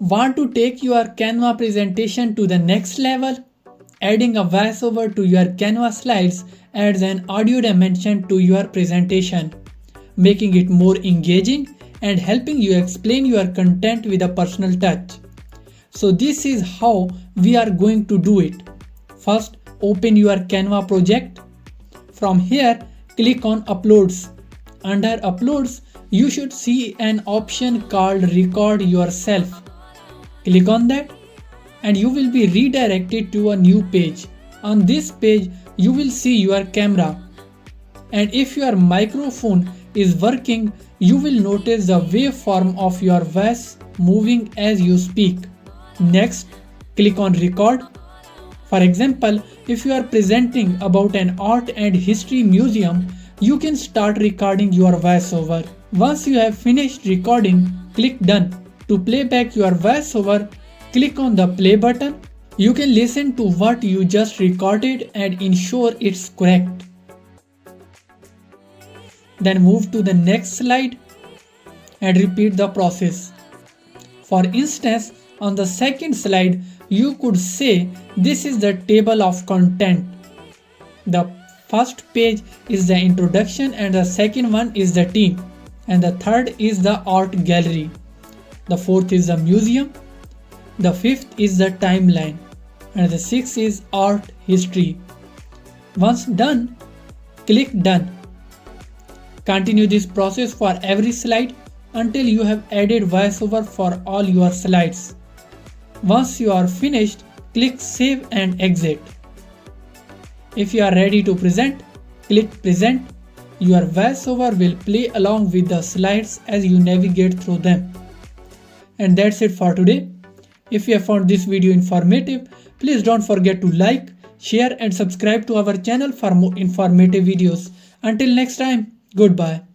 Want to take your Canva presentation to the next level? Adding a voiceover to your Canva slides adds an audio dimension to your presentation, making it more engaging and helping you explain your content with a personal touch. So this is how we are going to do it. First, open your Canva project. From here, click on Uploads. Under Uploads, you should see an option called Record Yourself. Click on that and you will be redirected to a new page. On this page, you will see your camera. And if your microphone is working, you will notice the waveform of your voice moving as you speak. Next, click on Record. For example, if you are presenting about an art and history museum, you can start recording your voiceover. Once you have finished recording, click Done. To play back your voiceover, click on the play button. You can listen to what you just recorded and ensure it's correct. Then move to the next slide and repeat the process. For instance, on the second slide, you could say this is the table of content. The first page is the introduction and the second one is the team. And the third is the art gallery. The fourth is the museum. The fifth is the timeline. And the sixth is art history. Once done, click Done. Continue this process for every slide until you have added voiceover for all your slides. Once you are finished, click Save and Exit. If you are ready to present, click Present. Your voiceover will play along with the slides as you navigate through them. And that's it for today. If you have found this video informative, please don't forget to like, share and subscribe to our channel for more informative videos. Until next time, goodbye.